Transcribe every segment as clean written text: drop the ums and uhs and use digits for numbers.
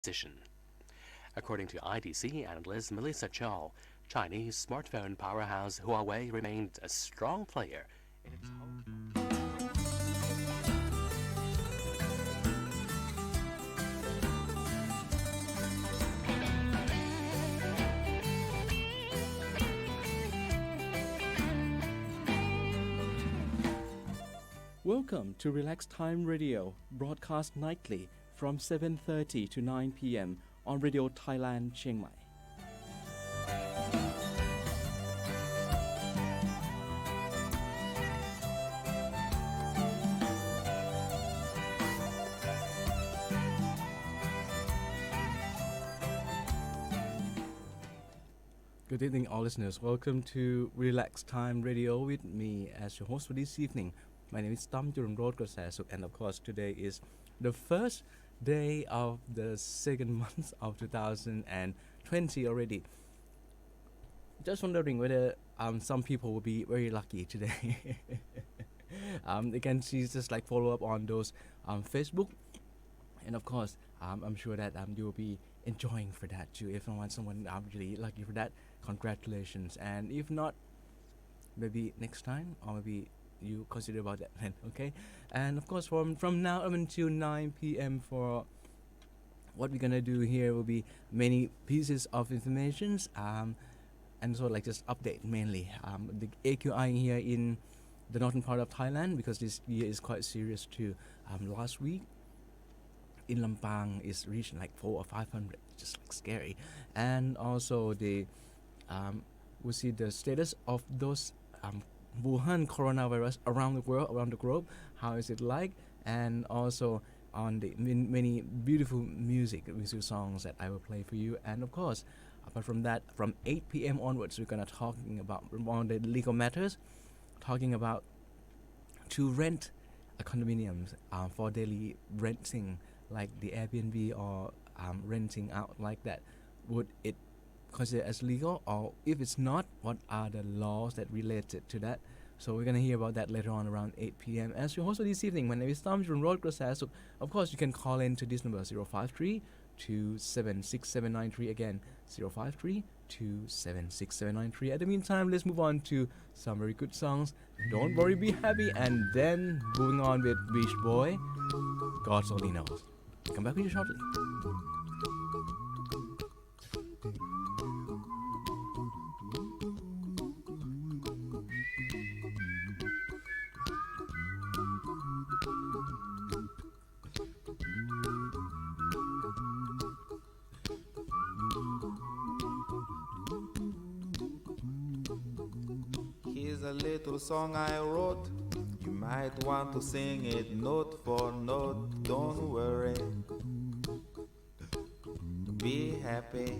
position. According to IDC analyst Melissa Chow, Chinese smartphone powerhouse Huawei remained a strong player in its home. Welcome to Relax Time Radio, broadcast nightly from 7:30 to 9 p.m. on Radio Thailand, Chiang Mai. Good evening, all listeners. Welcome to Relax Time Radio with me as your host for this evening. My name is Tam Jurumrod Krasasuk, and of course, today is the first day of the second month of 2020 already. Just wondering whether some people will be very lucky today. They can see just like follow up on those Facebook, and of course, I'm sure that you will be enjoying for that too. If someone really lucky for that, congratulations. And if not, maybe next time, or maybe you consider about that then, okay? And of course, from now up until 9 p.m. for what we're gonna do here will be many pieces of informations, and so like just update mainly the AQI here in the northern part of Thailand, because this year is quite serious too. Last week in Lampang is reaching like 400 or 500, just like scary. And also the we see the status of those Wuhan coronavirus around the world, around the globe. How is it like? And also on the many beautiful music songs that I will play for you. And of course, apart from that, from 8 p.m. onwards, we're gonna talking about on the legal matters, talking about to rent a condominium for daily renting, like the Airbnb or renting out like that. Would it considered as legal, or if it's not, what are the laws that related to that? So we're gonna hear about that later on around 8 p.m. As your host for this evening, my name is Tam Jurumrod Krasasuk. Of course, you can call in to this number 053 276 again 053 276 At the meantime, let's move on to some very good songs. Don't worry, be happy, and then moving on with Beach Boy, God Only Knows. Come back with you shortly. Here's a little song I wrote. You might want to sing it note for note. Don't worry, be happy.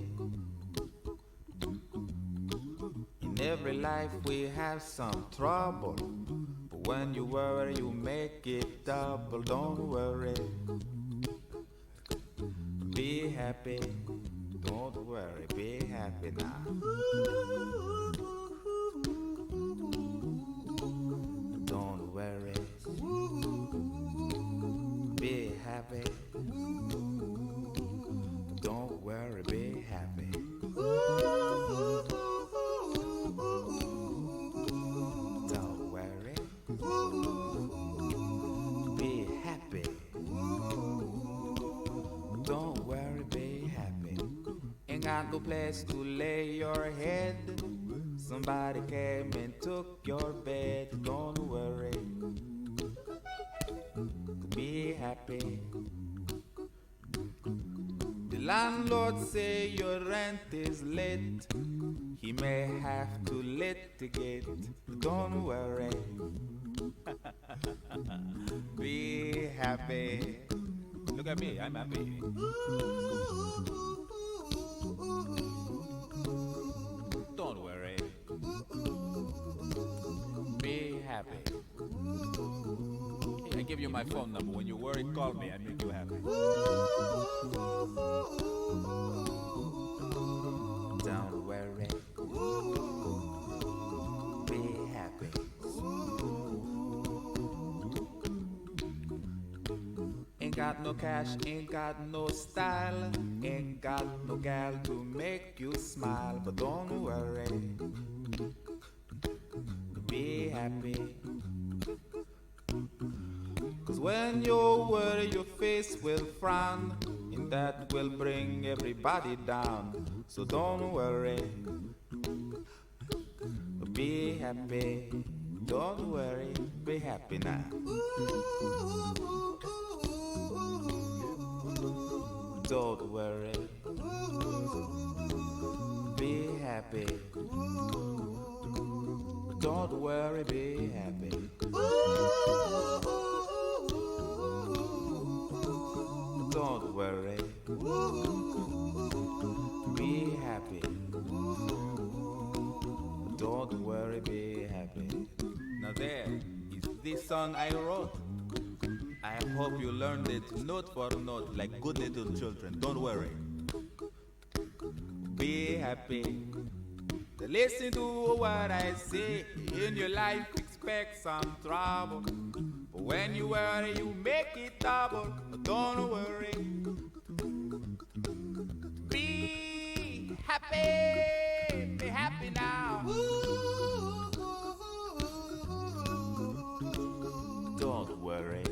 In every life we have some trouble, but when you worry you make it double. Don't worry, be happy. Don't worry, be happy now. Don't worry, be happy. Don't worry, be happy. Don't worry, be happy. Don't worry, be happy. Ain't got no place to lay your head. Somebody came and took your bed. Don't worry, be happy. The landlord say your rent is late. He may have to litigate. Don't worry, be happy. Look at me, I'm happy. Don't worry, be happy. I give you my phone number. When you worry, call me. I make you happy. Don't worry, be happy. Ain't got no cash, ain't got no style, ain't got no gal to make you smile. But don't worry, be happy. 'Cause when you worry, your face will frown, and that will bring everybody down. So don't worry, be happy. Don't worry, be happy now. Don't worry, be happy. Don't worry, be happy. Don't worry, be happy. Don't worry, be happy. Now there is this song I wrote. I hope you learned it note for note like good little children. Don't worry, be happy. Listen to what I say. In your life expect some trouble, but when you worry you make it double. Don't worry, be happy. Be happy now. Don't worry,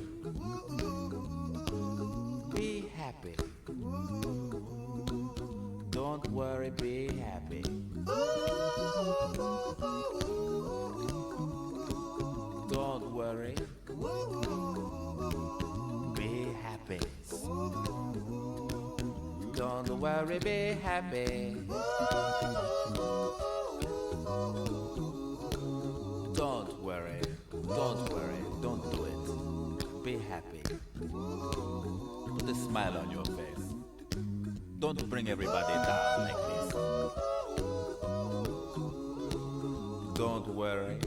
be happy. Don't worry, be happy. Don't worry, be happy. Don't worry, be happy. Don't worry, don't do it. Be happy. Put a smile on your face. Don't bring everybody down like this. Don't worry.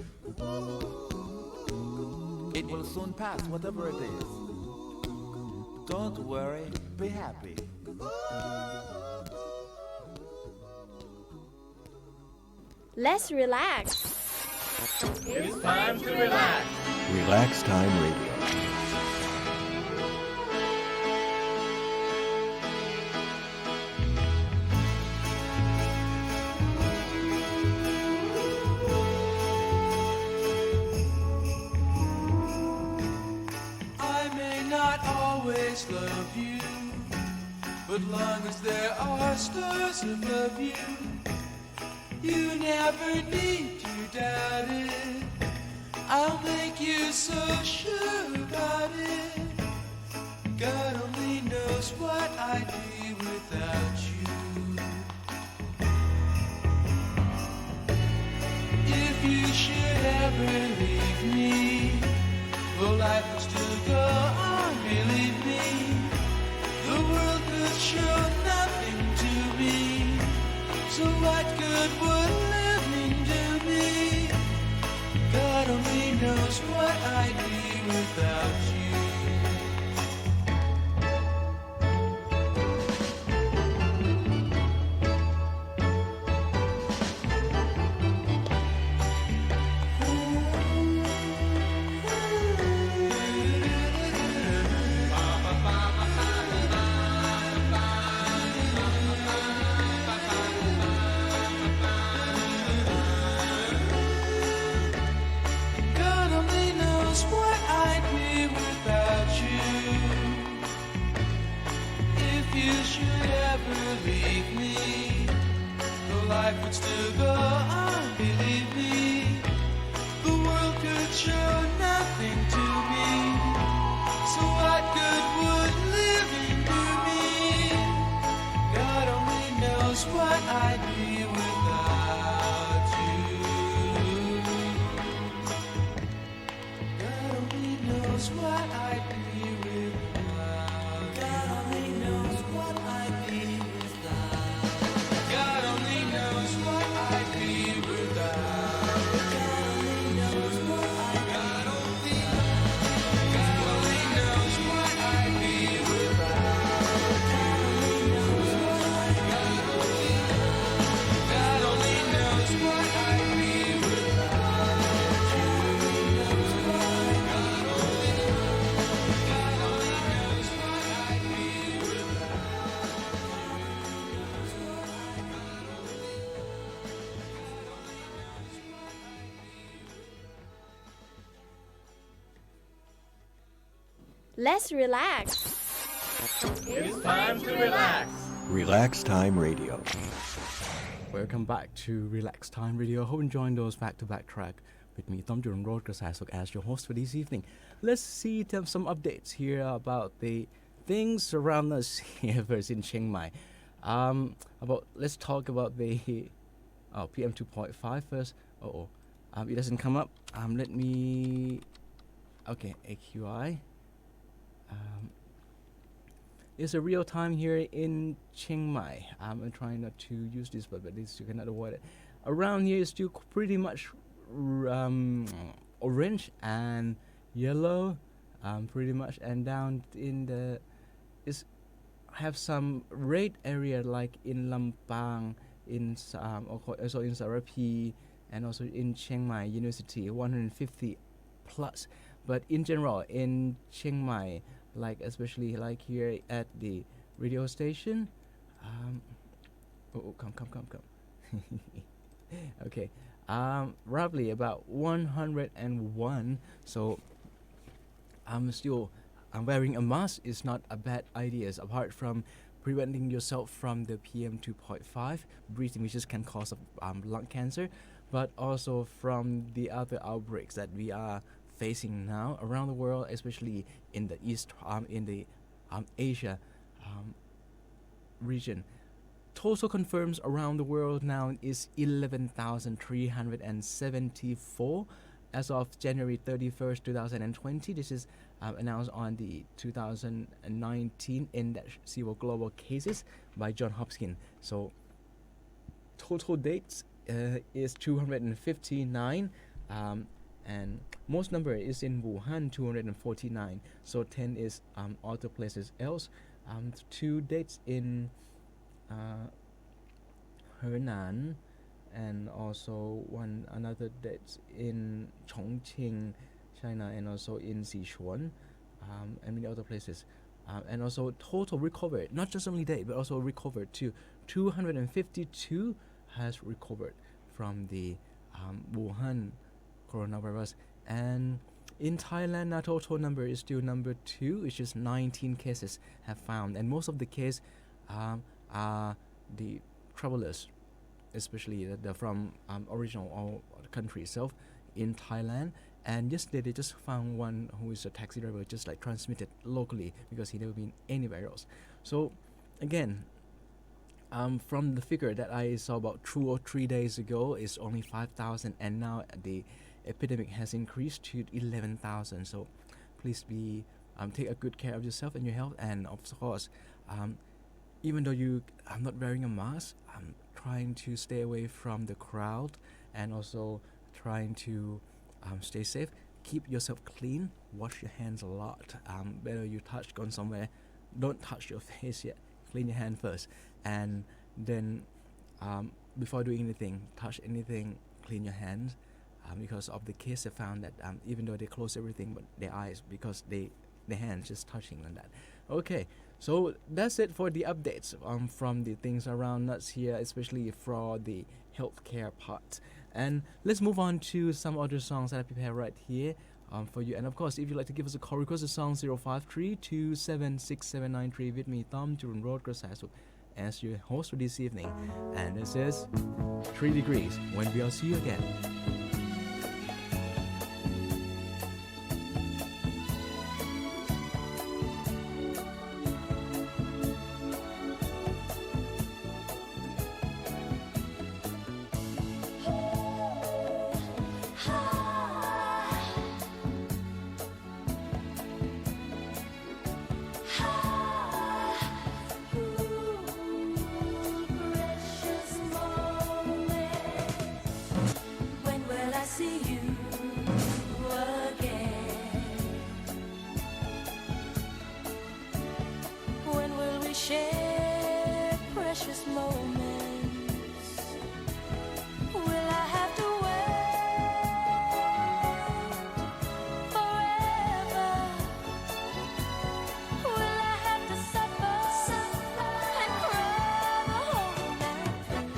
It will soon pass, whatever it is. Don't worry, be happy. Let's relax. It's time to relax. Relax Time Radio. I may not always love you, but long as there are stars above you, you never need to doubt it. I'll make you so sure about it. God only knows what I'd be without you. If you should ever leave me, well, life will still go on, believe me. The world could show nothing to me, so what good would living do me? God only knows what I'd be without you. God only knows what I'd be without you. If you should ever leave me, the life would still go on, believe me. The world could show nothing to me, so what good would living do me? God only knows what I'd be without you. God only knows what I'd be without. God only knows what I'd be without. God only knows what I'd be without. God only knows what I'd be. God only knows what I'd be without. God only knows what I'd be. God only knows. Let's relax. It's time to relax. Relax Time Radio. Welcome back to Relax Time Radio. Hope you enjoying those back-to-back track with me, Tom Jordan Road Kasasok, as your host for this evening. Let's see some updates here about the things around us here first in Chiang Mai. Let's talk about the PM 2.5 first. It doesn't come up. Let me. Okay, AQI. It's a real time here in Chiang Mai. I'm trying not to use this, but at least you cannot avoid it. Around here is still pretty much orange and yellow, pretty much, and down in the have some red area like in Lampang, also in Sarapi, and also in Chiang Mai University, 150 plus. But in general, in Chiang Mai, like especially like here at the radio station, come. Okay, roughly about 101. So I'm wearing a mask is not a bad idea. Apart from preventing yourself from the PM 2.5 breathing, which can cause lung cancer, but also from the other outbreaks that we are facing now around the world, especially in the East, in the Asia region. Total confirms around the world now is 11,374 as of January 31st, 2020. This is announced on the 2019 Index Zero Global Cases by Johns Hopkins. So total dates is 259, and most number is in Wuhan, 249. So 10 is other places else. 2 dates in Henan, and also another dates in Chongqing, China, and also in Sichuan, and many other places. And also total recovered, not just only date, but also recovered too. 252 has recovered from the Wuhan coronavirus. And in Thailand, now total number is still number 2, which is 19 cases have found, and most of the cases are the travelers, especially the from original or the country itself in Thailand. And yesterday they just found one who is a taxi driver, just like transmitted locally because he never been anywhere else. So again, from the figure that I saw about 2 or 3 days ago, is only 5,000, and now the epidemic has increased to 11,000. So please be take a good care of yourself and your health, and of course, even though I'm not wearing a mask, I'm trying to stay away from the crowd, and also trying to stay safe. Keep yourself clean. Wash your hands a lot. Better you gone somewhere, don't touch your face yet. Clean your hand first, and then before doing anything, touch anything, clean your hands. Because of the case, they found that even though they close everything but their eyes, because their hands just touching on that. Okay, so that's it for the updates from the things around us here, especially for the healthcare part. And let's move on to some other songs that I prepared right here for you. And of course, if you'd like to give us a call, request a song 053-276-793 with me, Tom Jordan Road Kasasuk, as your host for this evening. And this is 3 Degrees, when we'll see you again. Share precious moments. Will I have to wait forever? Will I have to suffer and cry the whole night through?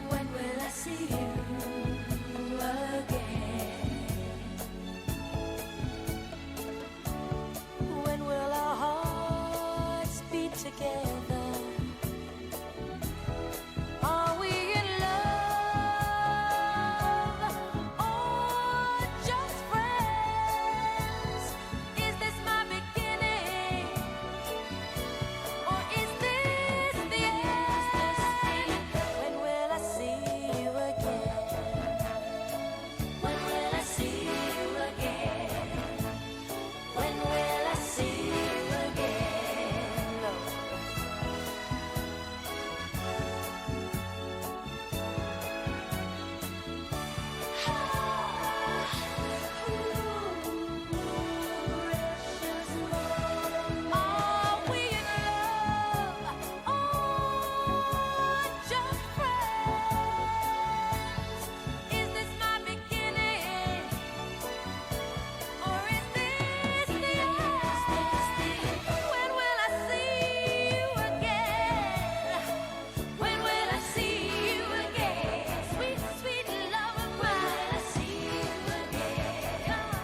When will I see you again? together. Are we in love or just friends? Is this my beginning or is this the end? When will I see you again? When will I see you again? When will I see you again, Lord? Are we in love or just friends? Is this my beginning or is this the end? When will I see you again? When will I see you again? Sweet, sweet love of mine. When will I see you again? Come,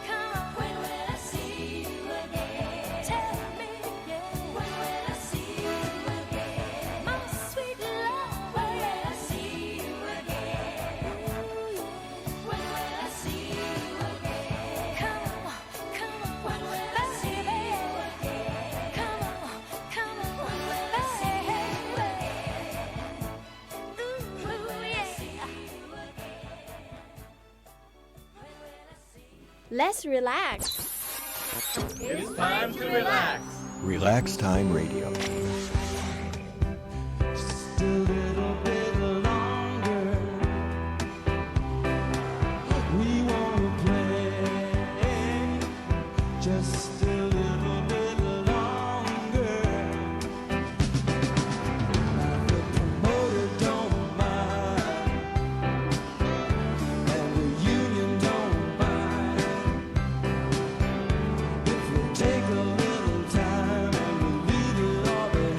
come. When will I see you again? Tell me again. When will I see you again? My sweet love. When will I see you again? When will I see you again? Come, come. When will I see you again? Come, come. When will I see you again? Ooh, yeah. Let's relax. It's time to relax. Relax Time Radio. Just a little bit longer. We wanna play just a little bit longer. The promoter don't mind, and the union don't mind. If we take a little time and we leave it all behind.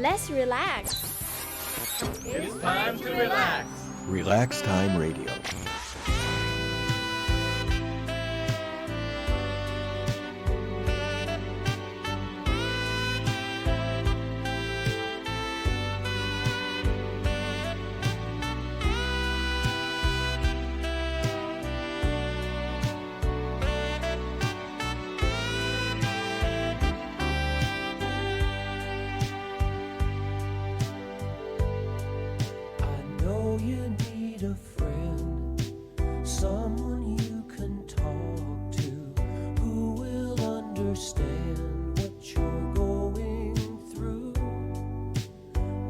Let's relax. It's time to relax. Relax Time Radio. I know you need a friend, someone you can talk to, who will understand what you're going through.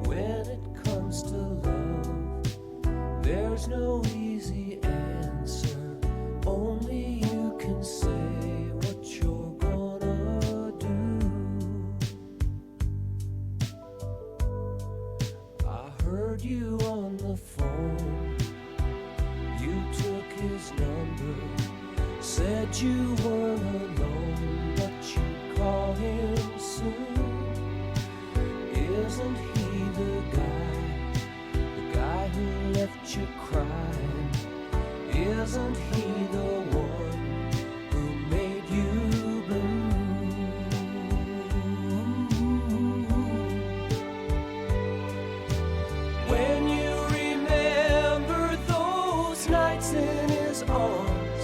When it comes to love, there's no easy answer, only you can say what you're gonna do. I heard you on the phone. You took his number, said you weren't alone, but you'd call him soon. Isn't he the guy who left you crying? Isn't he the one who made you blue? When you remember those nights in his arms,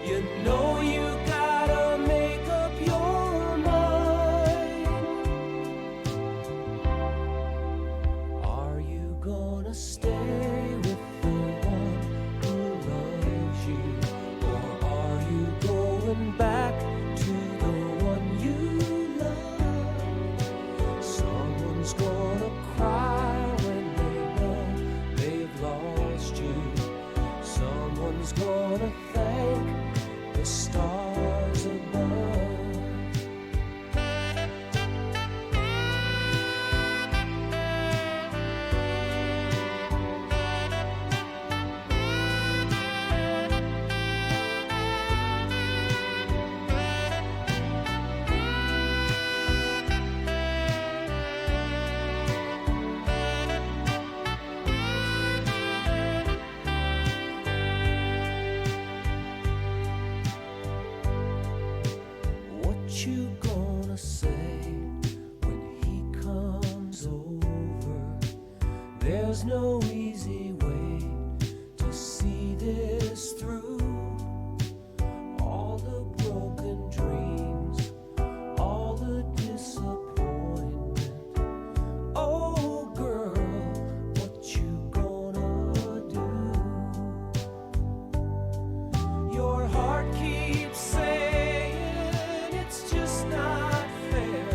you know you gotta make up your mind. Are you gonna stay with the one who loves you? Or are you going back to the one you love? Someone's gonna cry when they know they've lost you. Someone's gonna thank the stars above. What you gonna say when he comes over? There's no easy way to see this through. All the broken dreams, all the disappointment. Oh girl, what you gonna do? Your heart keeps saying it's just not fair,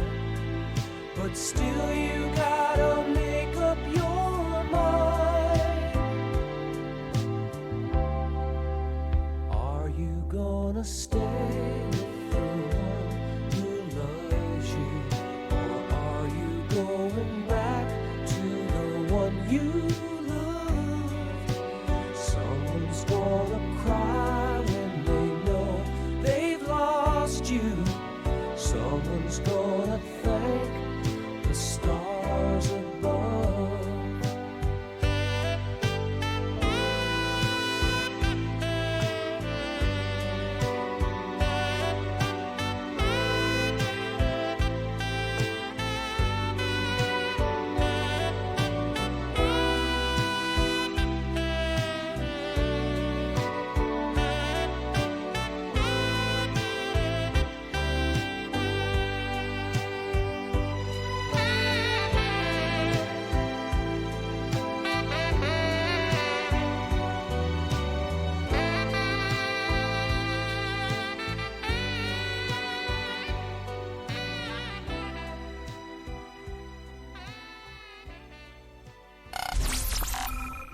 but still you gotta make up your mind. Are you gonna stay with the one who loves you? Or are you going back to the one you love? Someone's gonna cry when they know they've lost you. Someone's gonna thank the stars above.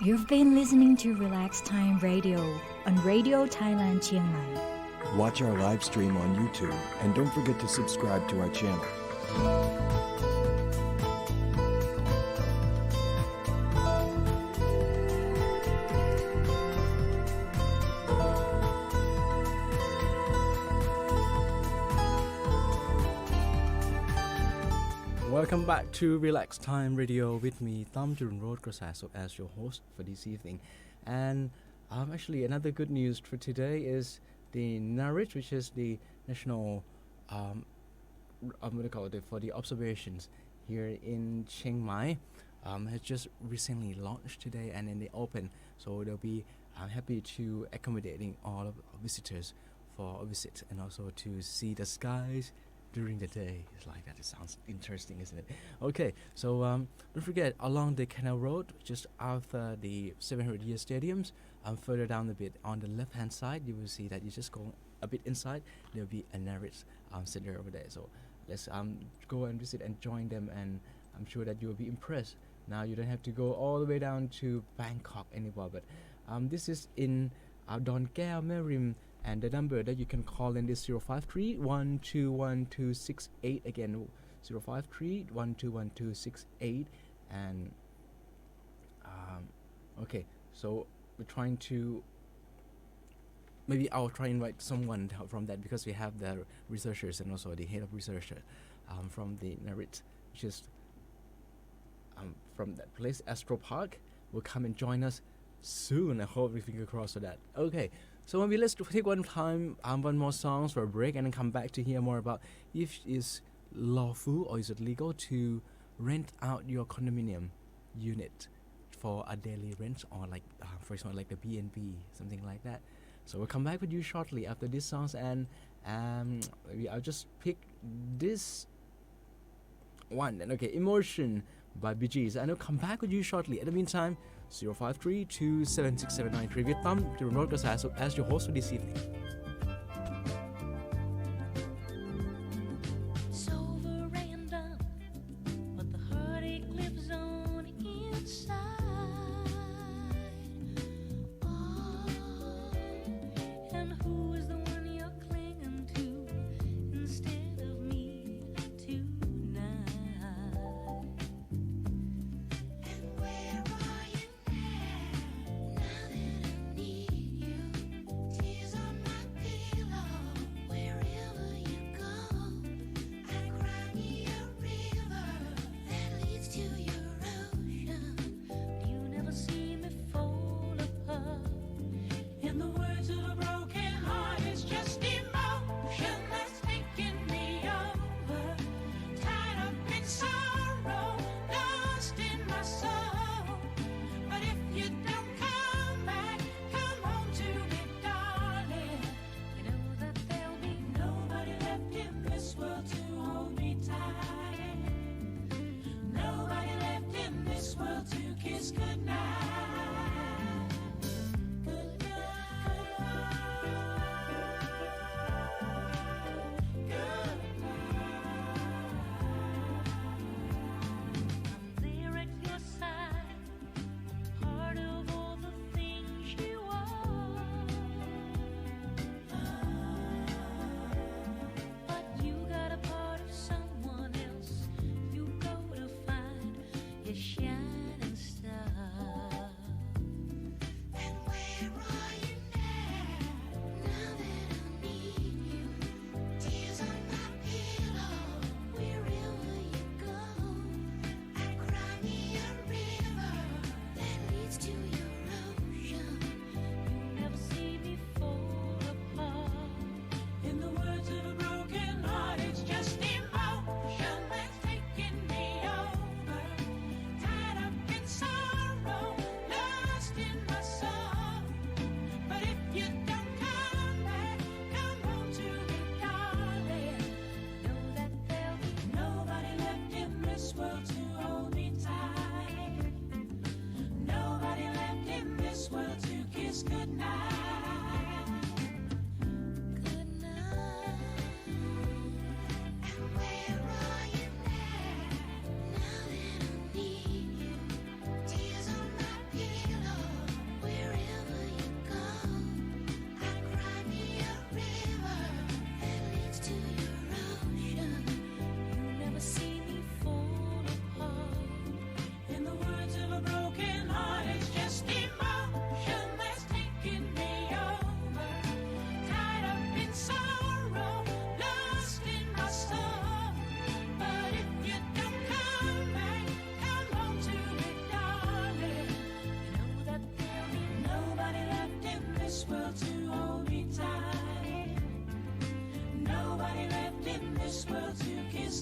You've been listening to Relax Time Radio on Radio Thailand Chiang Mai. Watch our live stream on YouTube and don't forget to subscribe to our channel. Welcome back to Relax Time Radio with me, Tom Jurun Road Grasaso, as your host for this evening. And actually, another good news for today is the NARIT, which is the National, I'm going to call it for the observations here in Chiang Mai, has just recently launched today and in the open. So they'll be happy to accommodating all of visitors for a visit and also to see the skies during the day. It's like that. It sounds interesting, isn't it? Okay, so don't forget, along the Canal Road, just after the 700 Year Stadiums, further down a bit on the left-hand side, you will see that you just go a bit inside. There'll be a NARIT center over there. So let's go and visit and join them, and I'm sure that you will be impressed. Now you don't have to go all the way down to Bangkok anymore, but this is in Don Keo Merim. And the number that you can call in is 053-121-268. Again, 053-121-268. And, okay, so we're trying to... Maybe I'll try and invite someone from that, because we have the researchers and also the head of research from the NARIT, which is from that place, Astro Park, will come and join us soon. I hope we finger crossed for that. Okay. So maybe let's take one more songs for a break, and then come back to hear more about if it's lawful or is it legal to rent out your condominium unit for a daily rent, or like for example like the B&B, something like that. So we'll come back with you shortly after these songs, and maybe I'll just pick this one. And okay, Emotion by Bee Gees, and I'll come back with you shortly. In the meantime, 053-276-793 with Tom to Remote Grasaso as your host for this evening. It's over and done, but the heartache lives on inside. Oh, and who is the one you're clinging to instead of me tonight? And where are you now that I need you? Tears on my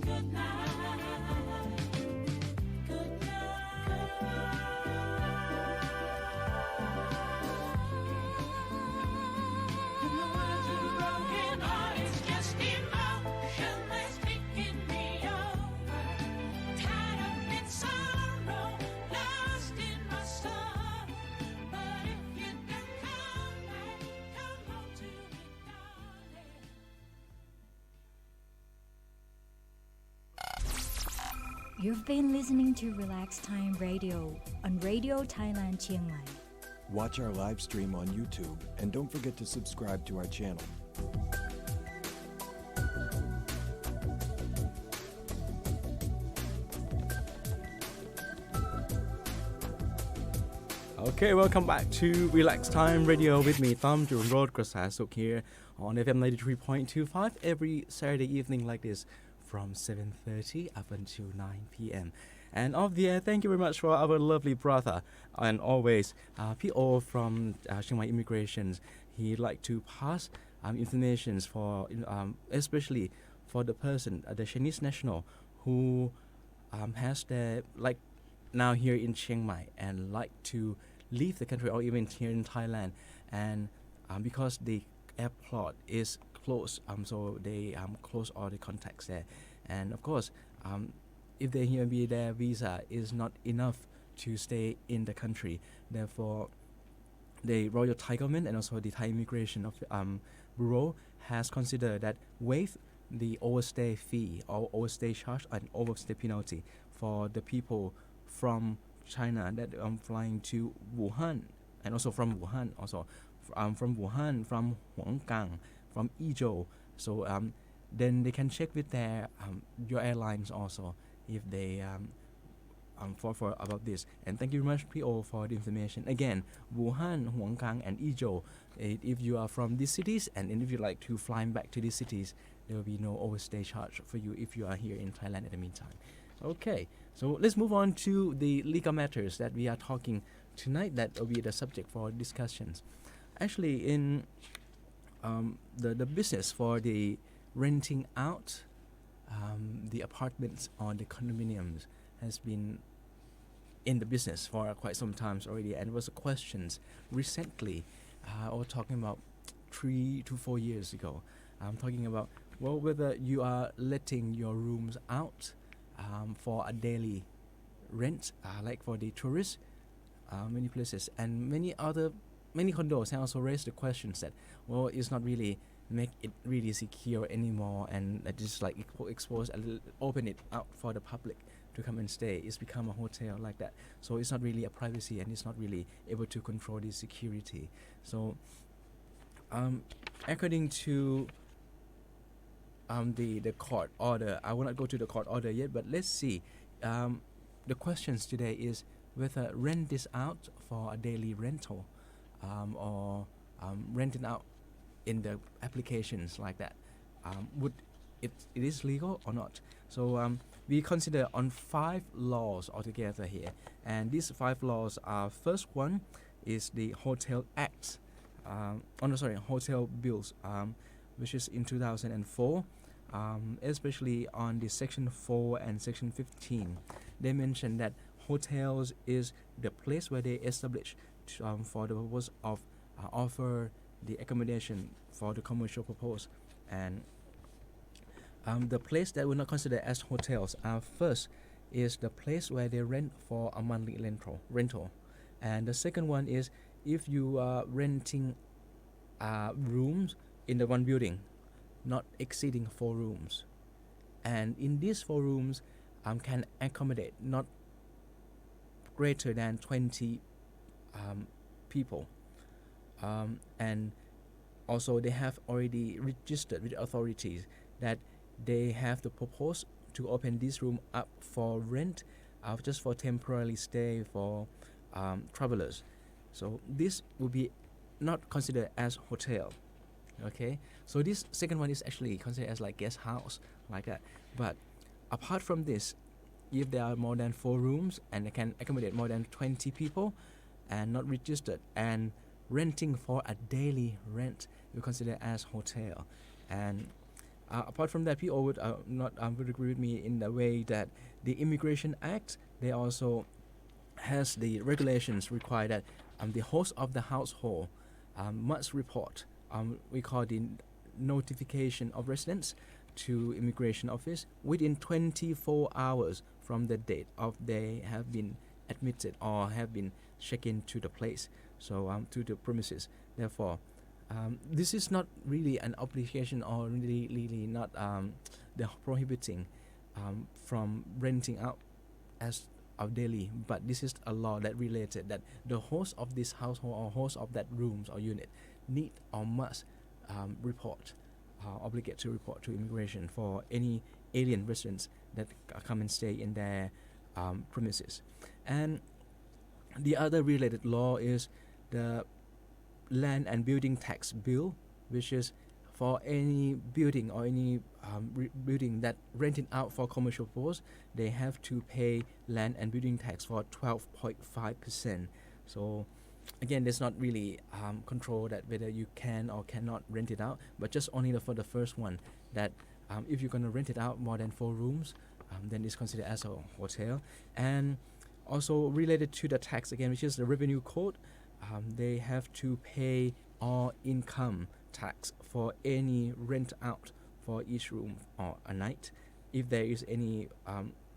kiss goodnight. Good and the words of a broken heart is just emotion that's taking me over. Tied up in sorrow, lost in my soul. But if you don't come back, come home to me, darling. You've been listening to Relax Time Radio on Radio Thailand Chiang Mai. Watch our live stream on YouTube and don't forget to subscribe to our channel. Okay, welcome back to Relax Time Radio with me, Tom Jurun Road Krasasuk here on FM 93.25 every Saturday evening like this from 7:30 up until 9 p.m. And off the air, thank you very much for our lovely brother and always P.O. from Chiang Mai Immigrations. He'd like to pass information for, especially for the person, the Chinese national who has their, like now here in Chiang Mai and like to leave the country or even here in Thailand. And because the airport is closed, so they close all the contacts there. And of course, if they here be their visa is not enough to stay in the country. Therefore, the Royal Thai government and also the Thai Immigration of Bureau has considered that waive the overstay fee or overstay charge and overstay penalty for the people from China that flying to Wuhan and also from Wuhan also from Wuhan, from Huanggang, from Izhou. So then they can check with their your airlines also if they for about this. And thank you very much, P.O., for the information. Again, Wuhan, Huanggang, and Izhou. If you are from these cities and if you like to fly back to these cities, there will be no overstay charge for you if you are here in Thailand at the meantime. Okay, so let's move on to the legal matters that we are talking tonight. That will be the subject for discussions. Actually, in the business for the renting out the apartments or the condominiums has been in the business for quite some times already, and was questions recently or talking about 3 to 4 years ago. I'm talking about whether you are letting your rooms out for a daily rent, like for the tourists, many places and many condos have also raised the questions that it's not really make it really secure anymore, and just like expose open it out for the public to come and stay. It's become a hotel like that, so it's not really a privacy and it's not really able to control the security. So according to the court order, I will not go to the court order yet, but let's see. The questions today is whether rent this out for a daily rental or renting out in the applications like that, would it is legal or not? So we consider on 5 laws altogether here, and these 5 laws are: first one is the Hotel Act, Hotel Bills, which is in 2004, especially on the section 4 and section 15. They mention that hotels is the place where they establish for the purpose of offer the accommodation for the commercial purpose. And the place that we not consider as hotels first is the place where they rent for a monthly rental. And the second one is if you are renting rooms in the one building not exceeding 4 rooms, and in these 4 rooms can accommodate not greater than 20 people, and also they have already registered with authorities that they have to propose to open this room up for rent, just for temporarily stay for travelers. So this will be not considered as hotel. Okay, so this second one is actually considered as like guest house like that. But apart from this, if there are more than 4 rooms and they can accommodate more than 20 people and not registered and renting for a daily rent, we consider as hotel. And Apart from that, people would not would agree with me in the way that the Immigration Act, they also has the regulations require that the host of the household must report, we call the notification of residence to immigration office within 24 hours from the date of they have been admitted or have been checked into the place, so to the premises. Therefore, this is not really an obligation or really not the prohibiting from renting out as of daily, but this is a law that related that the host of this household or host of that rooms or unit need or must report, obligate to report to immigration for any alien residents that come and stay in their premises. And the other related law is the land and building tax bill, which is for any building or any building that rented out for commercial purpose, they have to pay land and building tax for 12.5%. So again, there's not really control that whether you can or cannot rent it out, but just only for the first one, that if you're going to rent it out more than 4 rooms, then it's considered as a hotel. And also related to the tax again, which is the revenue code, they have to pay all income tax for any rent out for each room or a night. If there is any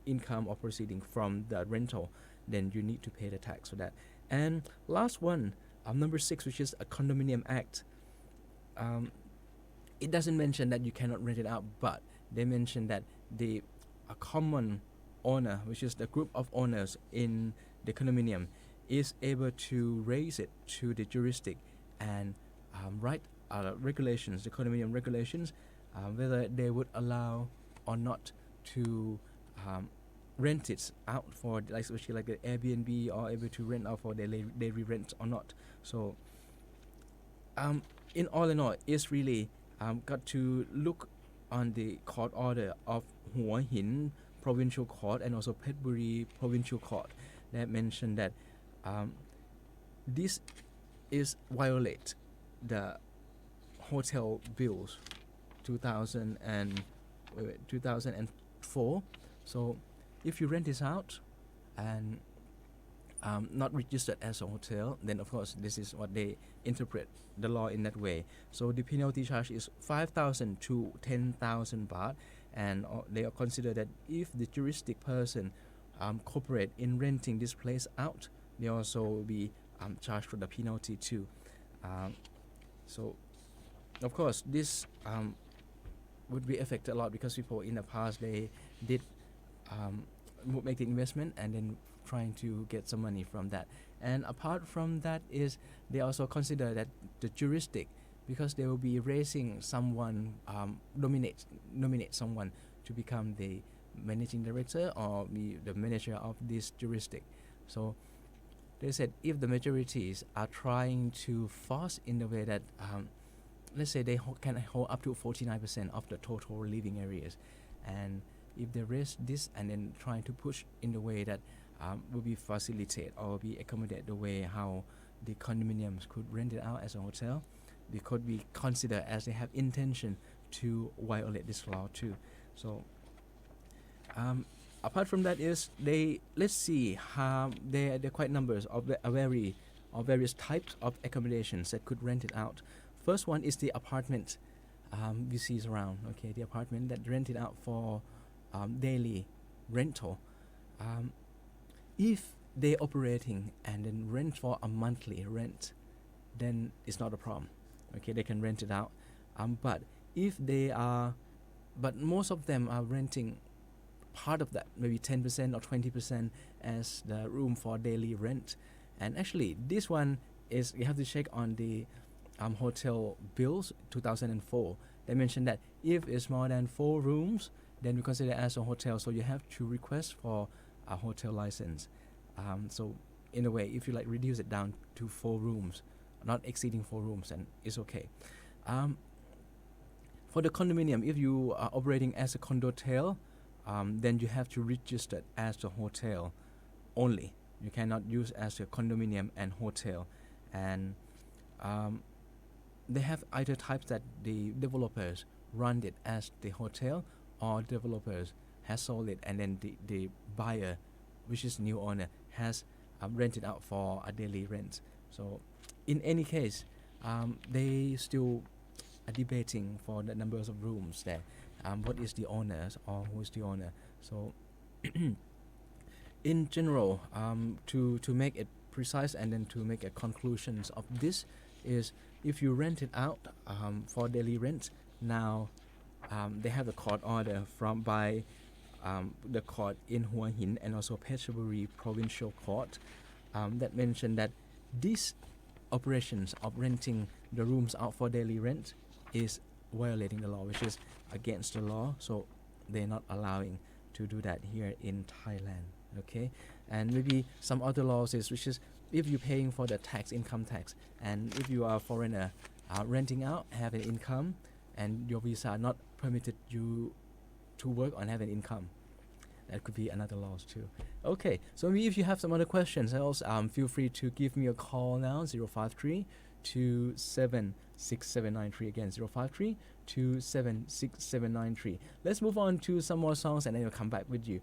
income or proceeding from the rental, then you need to pay the tax for that. And last one, number 6, which is a condominium act. It doesn't mention that you cannot rent it out, but they mention that the a common owner, which is the group of owners in the condominium, is able to raise it to the jurisdiction and write regulations, the condominium regulations, whether they would allow or not to rent it out for, like, especially like the Airbnb, or able to rent out for daily rent or not. So in all, it's really got to look on the court order of Hua Hin Provincial Court and also Phetchaburi Provincial Court that mentioned that this is violate the hotel bills 2004. So if you rent this out and not registered as a hotel, then of course this is what they interpret the law in that way. So the penalty charge is 5,000 to 10,000 baht, and they consider that if the juristic person cooperate in renting this place out, they also will be charged for the penalty too. So of course this would be affected a lot, because people in the past, they did make the investment and then trying to get some money from that. And apart from that is they also consider that the jurisdiction, because they will be raising someone, nominate someone to become the managing director or the manager of this jurisdiction. So they said if the majorities are trying to force in the way that let's say they can hold up to 49% of the total living areas, and if they raise this and then trying to push in the way that will be facilitate or be accommodate the way how the condominiums could rent it out as a hotel, they could be considered as they have intention to violate this law too. So apart from that is let's see how there are quite numbers of various types of accommodations that could rent it out. First one is the apartment we see around. Okay, the apartment that rented out for daily rental. If they're operating and then rent for a monthly rent, then it's not a problem. Okay, they can rent it out. But if they are, but most of them are renting part of that, maybe 10% or 20% as the room for daily rent. And actually, this one is, you have to check on the hotel bills 2004. They mentioned that if it's more than 4 rooms, then we consider it as a hotel. So you have to request for a hotel license. So in a way, if you like reduce it down to 4 rooms, not exceeding 4 rooms, then it's okay. For the condominium, if you are operating as a condotel, then you have to register as a hotel only. You cannot use as a condominium and hotel. And they have either types that the developers run it as the hotel, or developers has sold it and then the buyer, which is new owner, has rented out for a daily rent. So in any case, they still are debating for the numbers of rooms there. What is the owners or who is the owner? So in general, to make it precise and then to make a conclusions of this is, if you rent it out for daily rent, now they have the court order from by the court in Hua Hin and also Phetchaburi Provincial Court that mentioned that these operations of renting the rooms out for daily rent is violating the law, which is against the law. So they're not allowing to do that here in Thailand. Okay, and maybe some other laws is, which is, if you're paying for the tax, income tax, and if you are a foreigner renting out, have an income, and your visa not permitted you to work or have an income, that could be another laws too. Okay, so maybe if you have some other questions else, feel free to give me a call now, 053 276793. Again, 053 276793. Let's move on to some more songs and then we'll come back with you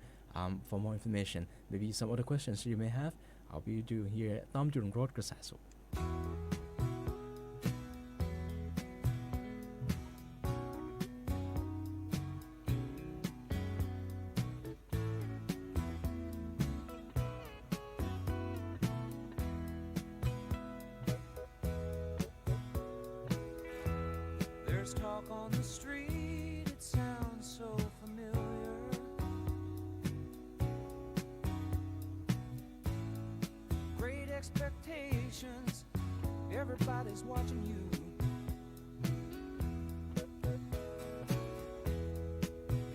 for more information. Maybe some other questions you may have, I'll be do here at Tom Jurong Road, Kasasu. There's talk on the street, it sounds so familiar. Great expectations, everybody's watching you.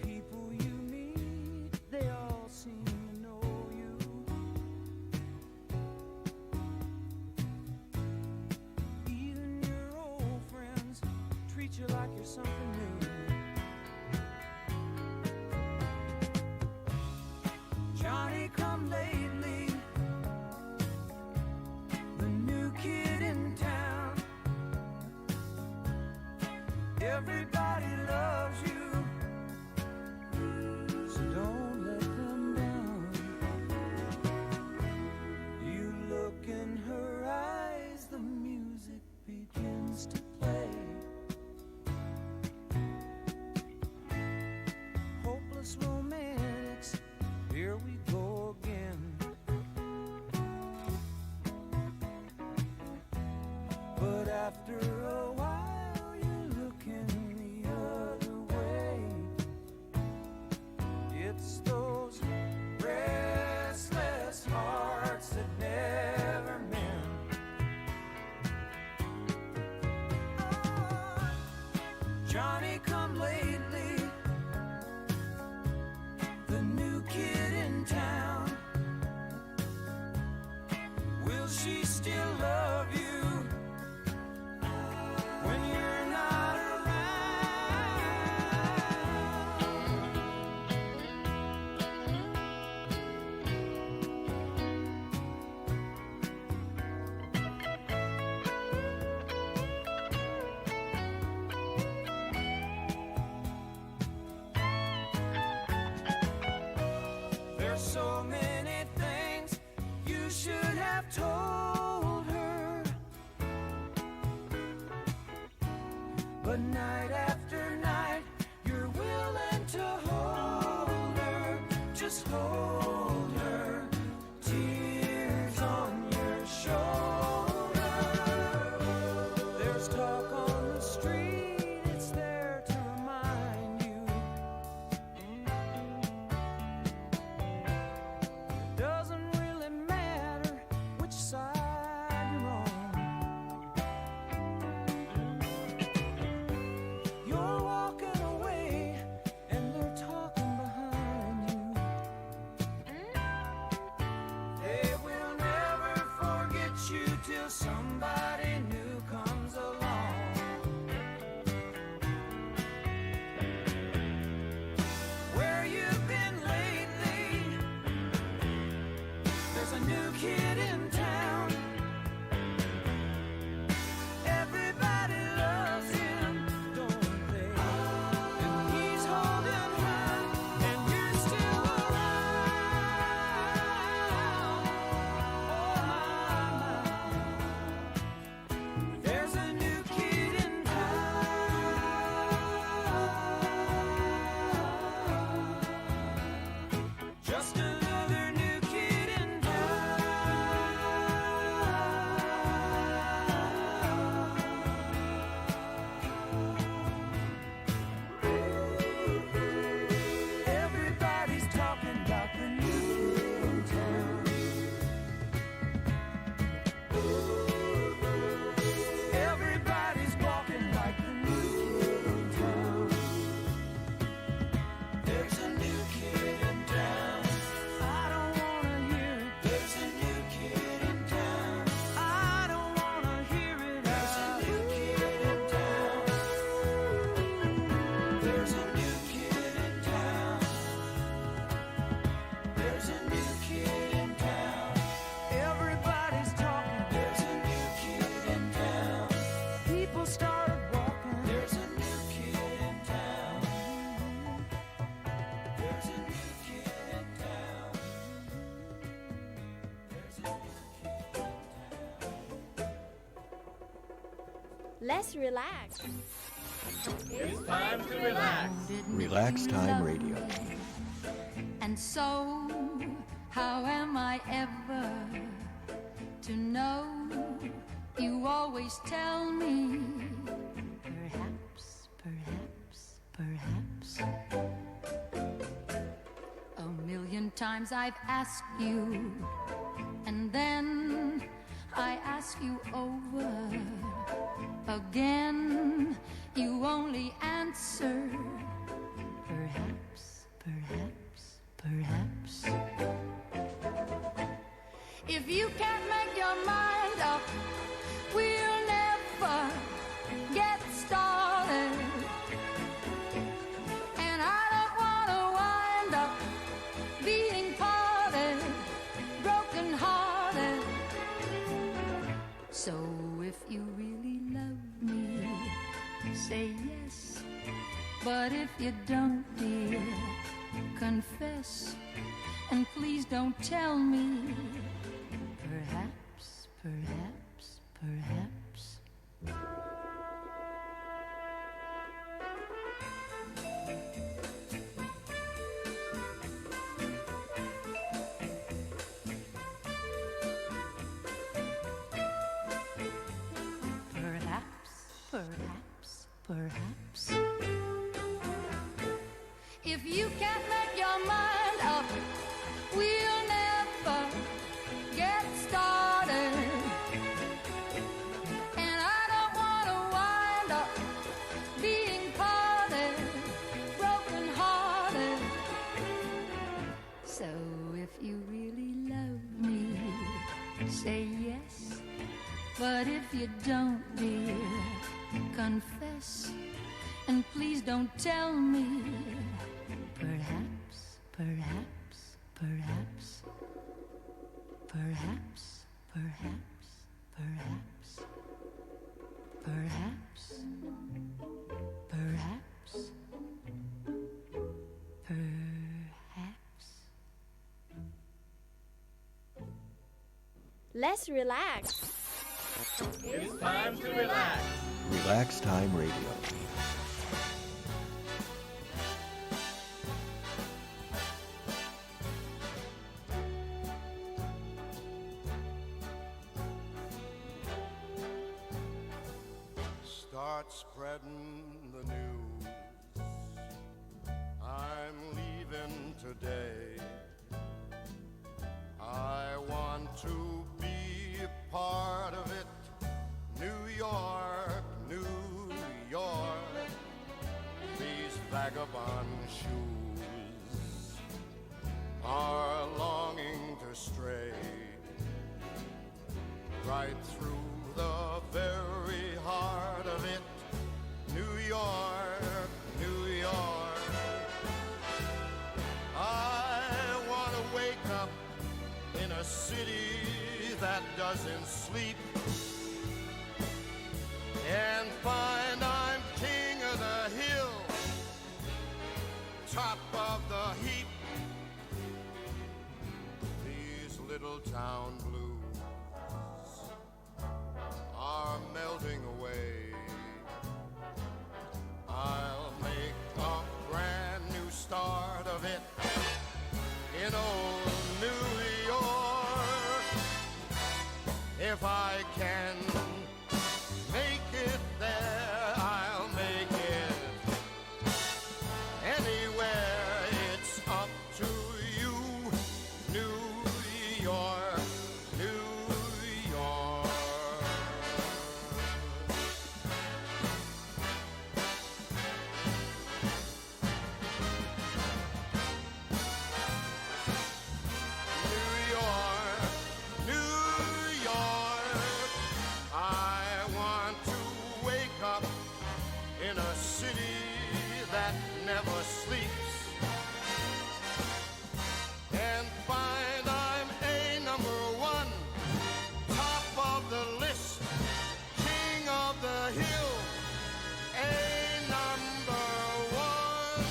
People you meet, they all seem to know you. Even your old friends treat you like you're something new. Johnny come lately, the new kid in town. Let's relax. It's time to relax. Relax Time Radio. And so, how am I ever to know? You always tell me, perhaps, perhaps, perhaps. A million times I've asked you, and then I ask you over again. You only answer, perhaps, perhaps, perhaps. If you can't make your mind up, we'll never get started. And I don't want to wind up being parted, broken hearted. So if you really love me, say yes. But if you don't, dear, confess. And please don't tell me, perhaps, perhaps, perhaps. Perhaps, perhaps, perhaps. If you can't make your mind up, we'll never get started. And I don't want to wind up being parted, broken hearted. So if you really love me, say yes. But if you don't, dear, confess. And please don't tell me, perhaps, perhaps, perhaps. Perhaps, perhaps, perhaps. Perhaps, perhaps, perhaps. Let's relax. It's time to relax. Relax Time Radio. Start spreading the news. I'm leaving today. I want to be a part of it. New York, New York. These vagabond shoes are longing to stray right through the very heart of it. New York, New York. I want to wake up in a city that doesn't sleep and find I'm king of the hill, top of the heap. These little town blues are melting away. I'll make a brand new start of it in old New York. If I can make it there, I'll make it anywhere. It's up to you, New York, New York. New York, New York. I want to wake up in a city that never sleeps and find I'm a number one, top of the list, king of the hill, a number one.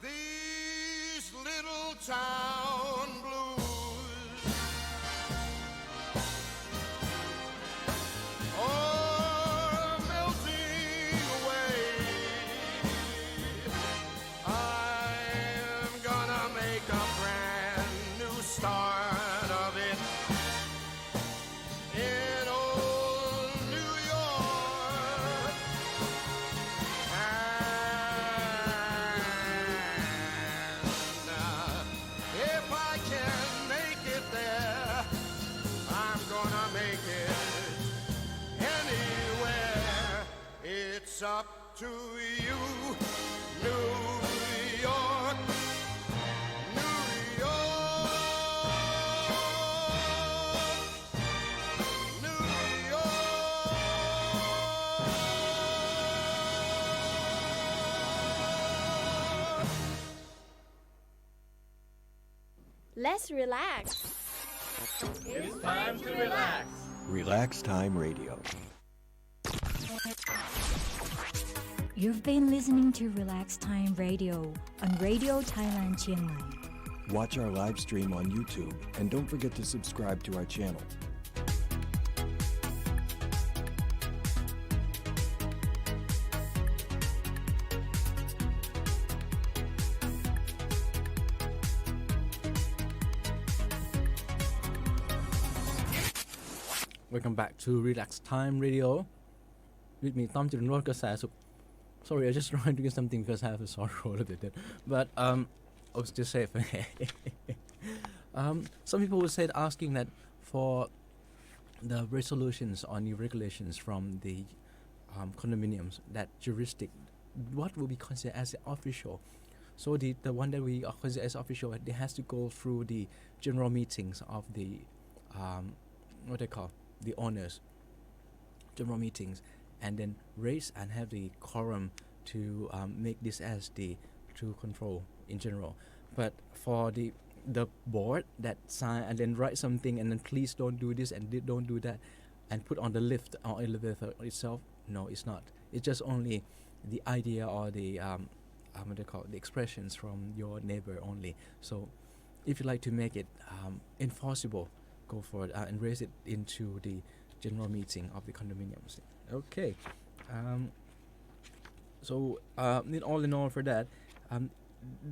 These little town blues Let's relax. It's time to relax. Relax Time Radio. You've been listening to Relax Time Radio on Radio Thailand Chiang Mai. Watch our live stream on YouTube and don't forget to subscribe to our channel. Welcome back to Relax Time Radio with me, Tom Jiran Kasasuk. Sorry, I just trying to get something because I have a sore throat a bit. But I was just safe. Some people would say asking that for the resolutions or new regulations from the condominiums, that juristic, what will be considered as official? So the one that we consider as official, it has to go through the general meetings of the what they call the owners, general meetings, and then raise and have the quorum to make this as the true control in general. But for the board that sign and then write something and then please don't do this and don't do that and put on the lift or elevator itself, no, it's not. It's just only the idea or the what they call it, the expressions from your neighbor only. So if you like to make it enforceable, go for it and raise it into the general meeting of the condominiums. Okay. So in all for that,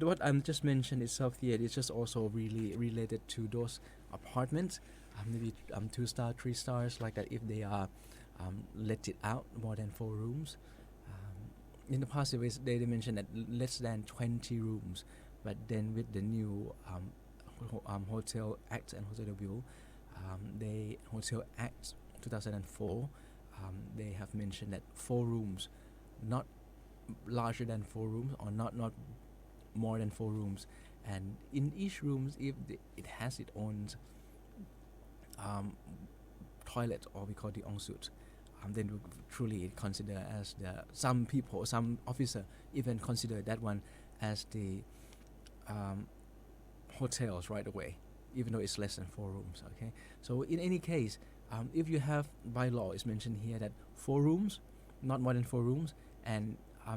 what I'm just mentioned itself here is just also really related to those apartments, maybe 2 star, 3 stars like that, if they are let it out more than 4 rooms. In the past they mentioned that less than 20 rooms, but then with the new Hotel Act and Hotel Bill, the Hotel Act 2004, they have mentioned that 4 rooms, not larger than 4 rooms or not more than 4 rooms, and in each room, if it has its own toilet, or we call the ensuite, then we truly consider as some officer even consider that one as the hotels right away, even though it's less than 4 rooms. Okay, so in any case, if you have, by law it's mentioned here that 4 rooms, not more than 4 rooms, and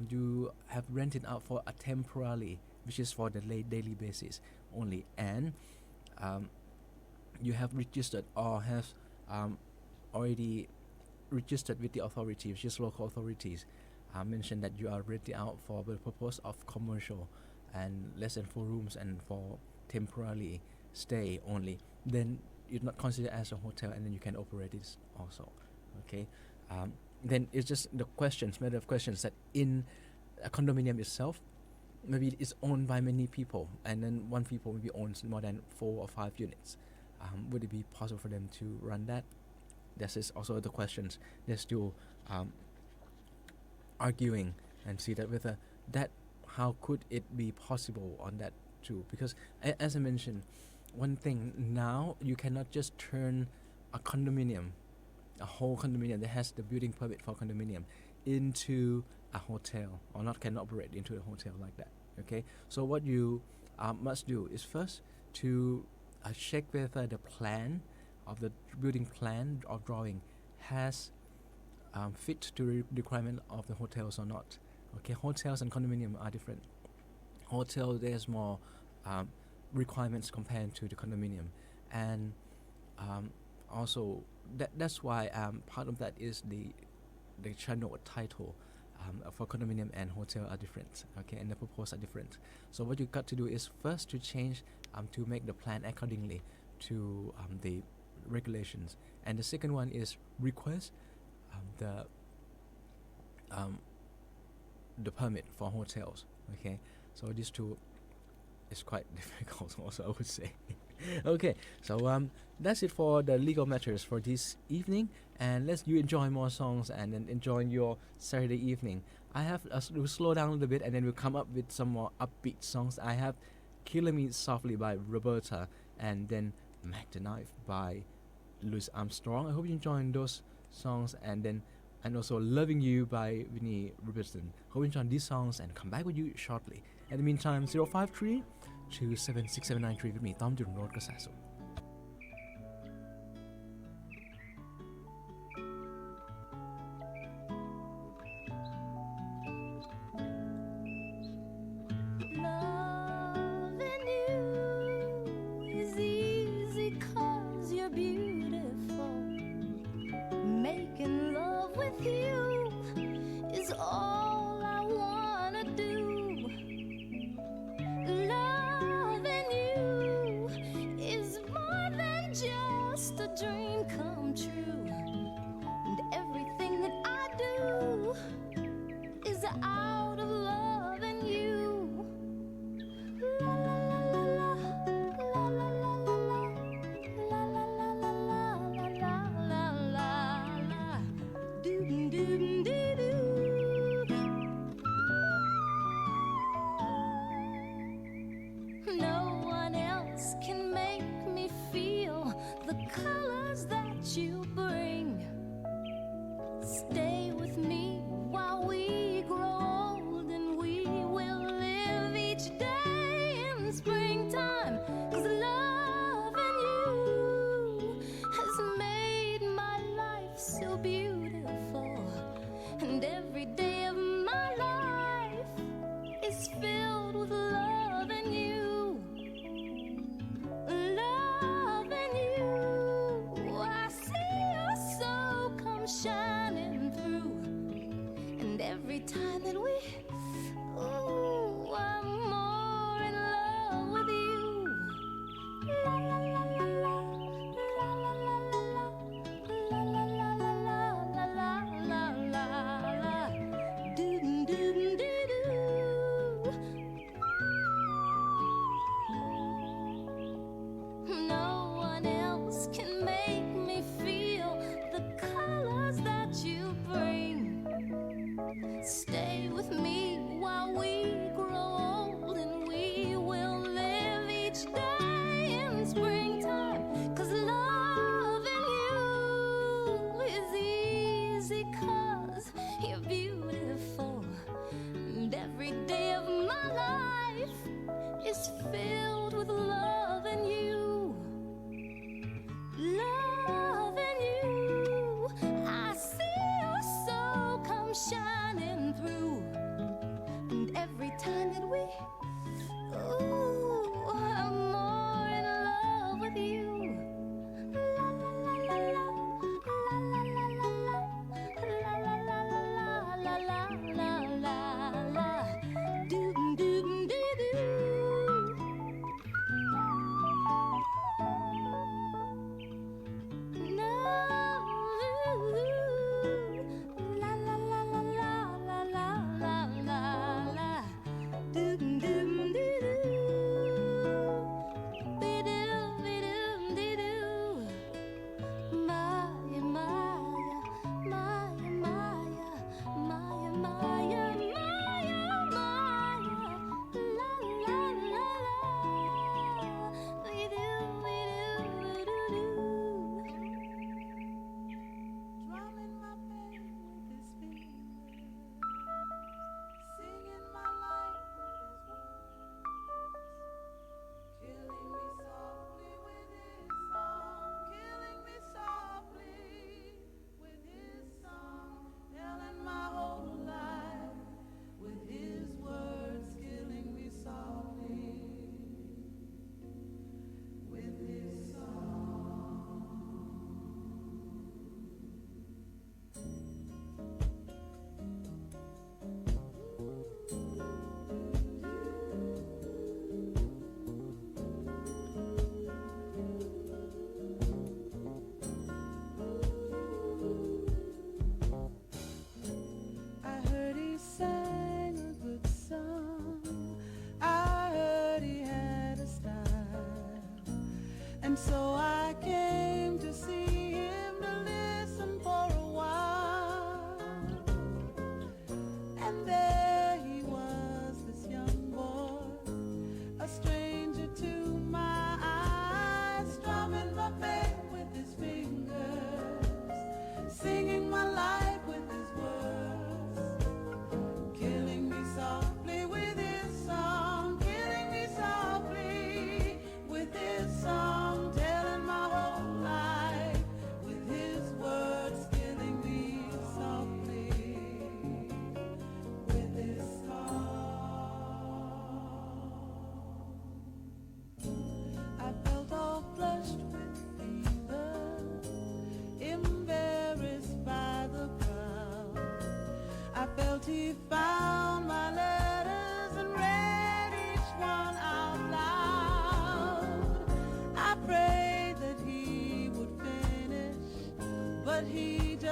you have rented out for a temporarily, which is for the daily basis only, and you have registered or have already registered with the authority, which is local authorities, mentioned that you are renting out for the purpose of commercial and less than 4 rooms and for temporarily stay only, then you're not considered as a hotel, and then you can operate it also. Okay, then it's just matter of questions that in a condominium itself, maybe it's owned by many people, and then one people maybe owns more than 4 or 5 units. Would it be possible for them to run that? This is also the questions they're still arguing, and see that whether that, how could it be possible on that too? Because as I mentioned, one thing now, you cannot just turn a condominium, a whole condominium that has the building permit for condominium, into a hotel, or not can operate into a hotel like that. Okay, so what you must do is first to check whether the plan of the building plan or drawing has fit to the requirement of the hotels or not. Okay, hotels and condominium are different. Hotel, there's more requirements compared to the condominium, and also that's why part of that is the channel title for condominium and hotel are different. Okay, and the purpose are different. So what you got to do is first to change to make the plan accordingly to the regulations, and the second one is request the permit for hotels. Okay, so these two is quite difficult also, I would say. Okay, so that's it for the legal matters for this evening, and let's you enjoy more songs and then enjoy your Saturday evening. I have to slow down a little bit, and then we'll come up with some more upbeat songs. I have Killing Me Softly by Roberta, and then Mac the Knife by Louis Armstrong. I hope you enjoy those songs, and also Loving You by Winnie Robertson. Hope you enjoy these songs and come back with you shortly. In the meantime, 053 choose 76793 with me ต้อมจุนโรจน์กระแสสุข Loving you is easy 'cause you're beautiful. Making love with you is all I wanna do. Loving you is more than just a dream come true. And everything that I do is out of loving you. La la la la la, la la la la la, la la la la la, la la la la, doo doo doo doo. No one else can make me feel the colors that you bring. Stay with me while we grow old, and we will live each day in springtime. 'Cause loving you has made my life so beautiful, and every day of my life is filled with loving you. Loving you, I see your soul come shining through. And every time that we, ooh, I'm more in love with you. La la la la la, la la la la la, la la la la la, la la la la, doo doo doo doo.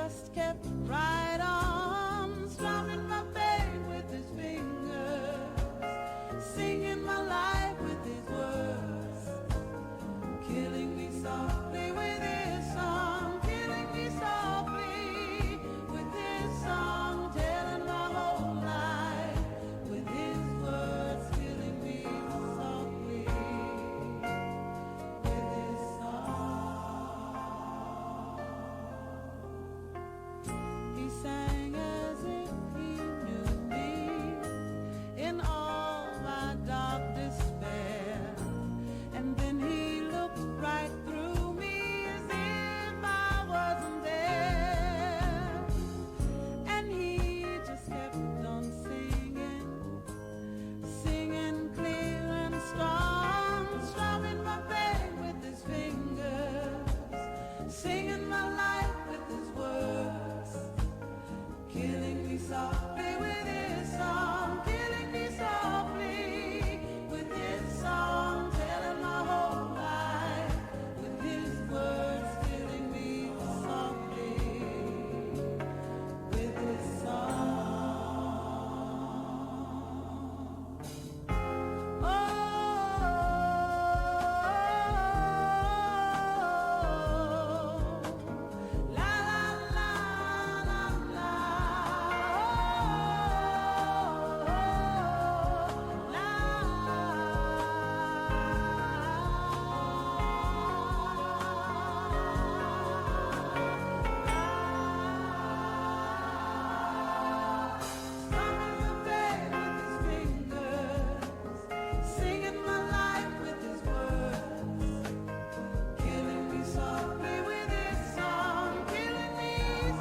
just kept right on strumming my pain with his fingers, singing my life with his words, killing me softly with his song, killing me softly with his song, telling my whole life with his words, killing me softly with his song. He sang as if he knew me in all my dark despair, and then he looked right through me as if I wasn't there, and he just kept on singing, singing clear and strong, strumming my pain with his fingers, singing my life with his words, killing me softly with his song, killing me softly with his song, telling my whole life with his words, killing me softly with his song. Oh, la la la la la, strumming my pain with his fingers, singing my life with his words, killing me softly with his song, killing me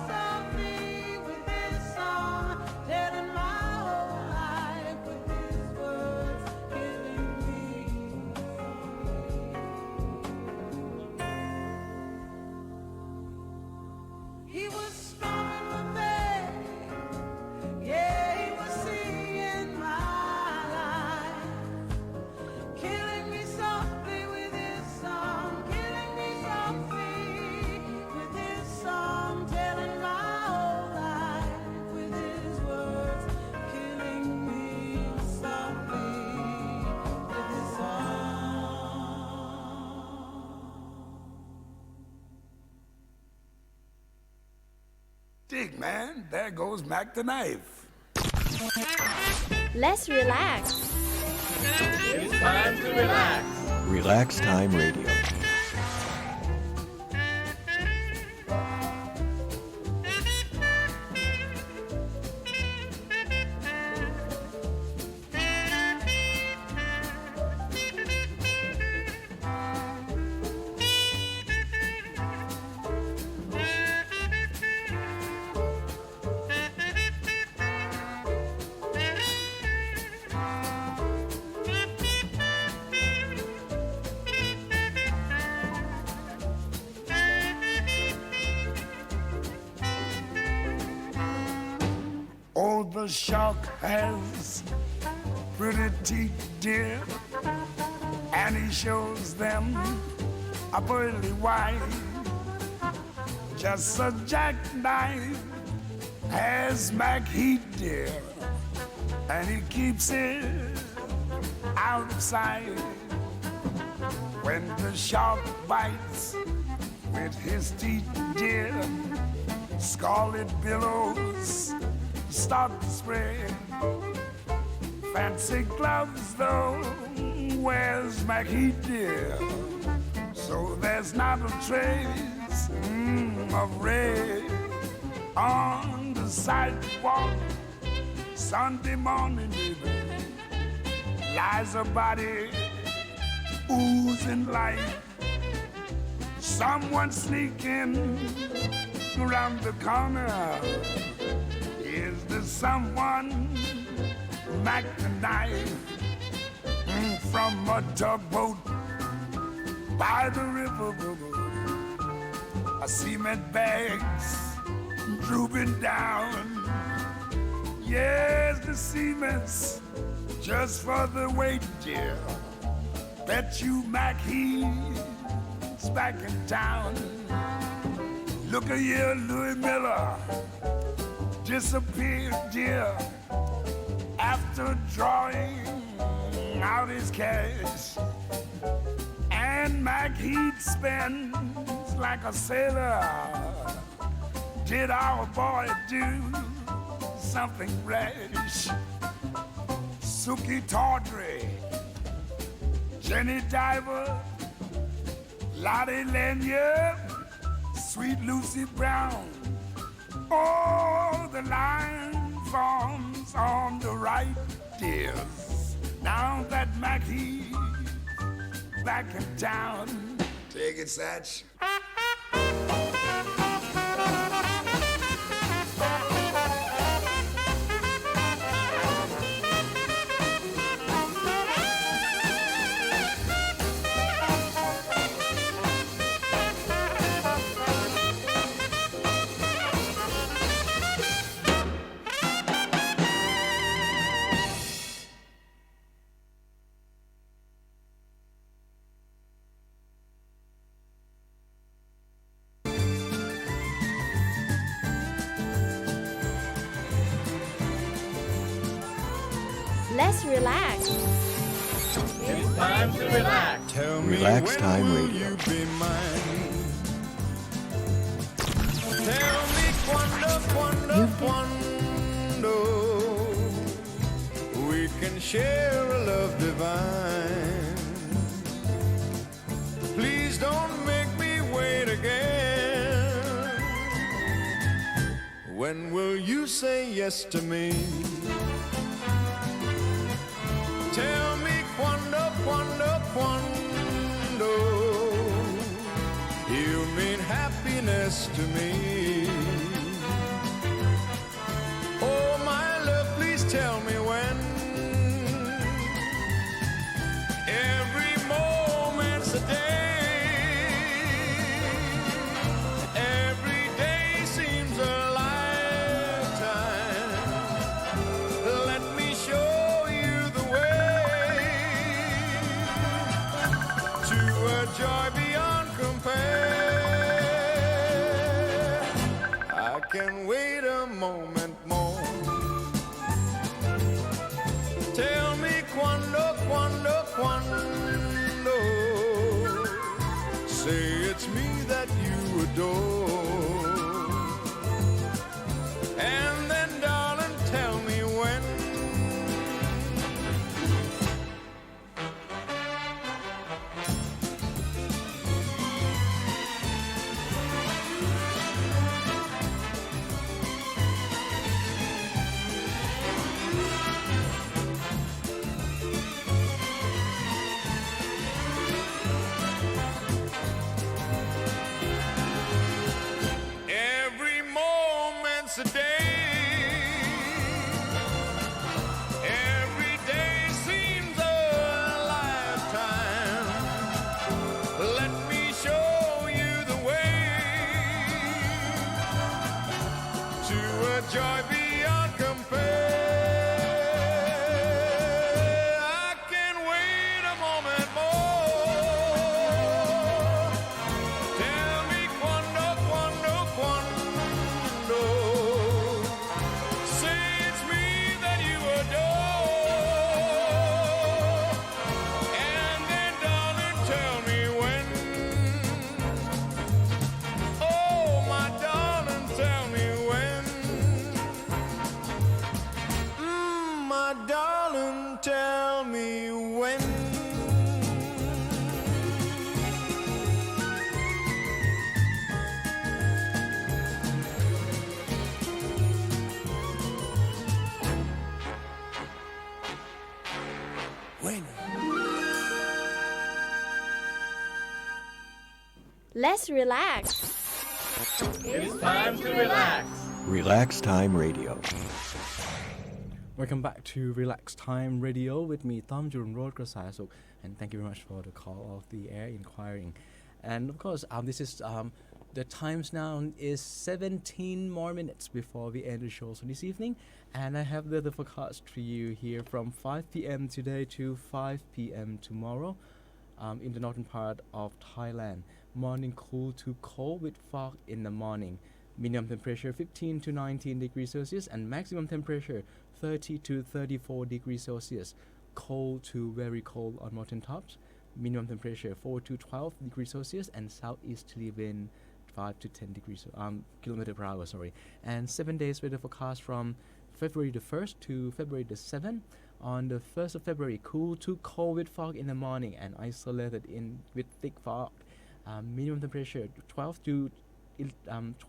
softly with his song, telling my whole life with his words, killing me softly. He was strumming my pain, yeah, he was singing my life, killing me softly with his song, killing me softly with his song, telling my whole life with his words, killing me softly with his song. Dig, man, there goes Mac the Knife. Let's relax. It's time to relax. Relax Time Radio. Oh, the shark has pretty teeth, dear, and he shows them a pearly white. Just a jackknife has Mac Heat, dear, and he keeps it out of sight. When the shark bites with his teeth, dear, scarlet billows start to spread. Fancy gloves, though, wears Mackie, dear, so there's not a trace of red on the sidewalk. Sunday morning, baby, lies a body oozing life. Someone sneaking around the corner. Is there someone Mac the Knife from a tugboat by the river? Cement bags drooping down. Yes, the cement's just for the weight, dear. Bet you Mac he's back in town. Look at here, Louis Miller disappeared, dear, after drawing out his cash. And Mac Heat spends like a sailor. Did our boy do something rash? Suki Tawdry, Jenny Diver, Lottie Lanyard, Sweet Lucy Brown. Oh, the line forms on the right, dears. Now that Mackie's back in town. Take it, Satch. Let's relax. It's time to relax. Tell me Relax when Time will Radio. you be mine? Tell me quando we can share a love divine. Please don't make me wait again. When will you say yes to me? Tell me quando you mean happiness to me. Oh, my love, please tell me when. Every moment's a day. Every day seems a lifetime. Let me show you the way to a joy beyond compare. I can wait a moment more. Tell me quando say it's me that you adore. And then, darling, tell me when. Every moment's a day. Every day seems a lifetime. Let me show you the way to a joy beyond compare. I can wait a moment more. Tell me quando say it's me that you adore. And then, darling, tell me when. Oh, my darling, tell me when. My darling, tell me when. Let's relax. It's time to relax. Relax Time Radio. Welcome back to Relax Time Radio with me, Tom Jurun Road Krasasuk, and thank you very much for the call of the air inquiring. And of course, this is the times now is 17 more minutes before we end the show so this evening, and I have the forecast for you here from 5 p.m. today to 5 p.m. tomorrow in the northern part of Thailand. Morning cool to cold with fog in the morning. Minimum temperature 15 to 19 degrees Celsius and maximum temperature 30 to 34 degrees Celsius. Cold to very cold on mountain tops. Minimum temperature 4 to 12 degrees Celsius and southeasterly wind 5 to 10 degrees kilometer per hour. Sorry. And 7 days weather forecast from February the 1st to February the 7th. On the 1st of February, cool to cold with fog in the morning and isolated in with thick fog. Minimum temperature 12 to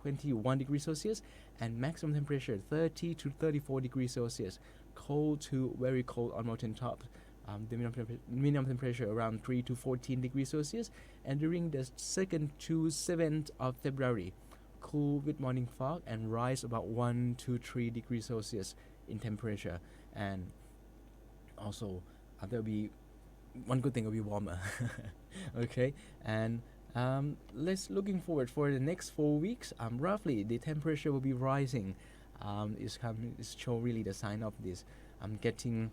21 degrees Celsius and maximum temperature 30 to 34 degrees Celsius. Cold to very cold on mountain tops. The minimum temperature around 3 to 14 degrees Celsius. And during the 2nd to 7th of February, cool with morning fog and rise about 1 to 3 degrees Celsius in temperature. And also, there'll be one good thing, will be warmer. Okay, and let's looking forward for the next 4 weeks. Roughly the temperature will be rising. It's show really the sign of this. Getting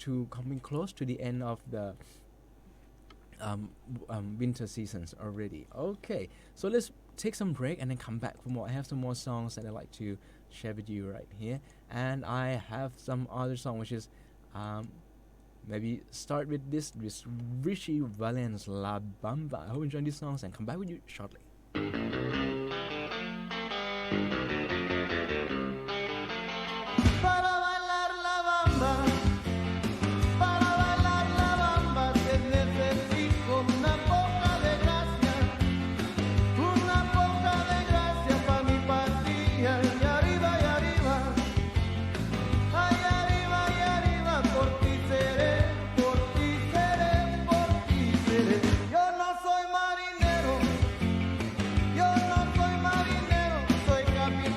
to coming close to the end of the winter seasons already. Okay, so let's take some break and then come back for more. I have some more songs that I'd like to share with you right here, and I have some other song which is maybe start with this Richie Valens La Bamba. I hope you enjoy these songs and come back with you shortly. Yo no soy marinero, soy capitán.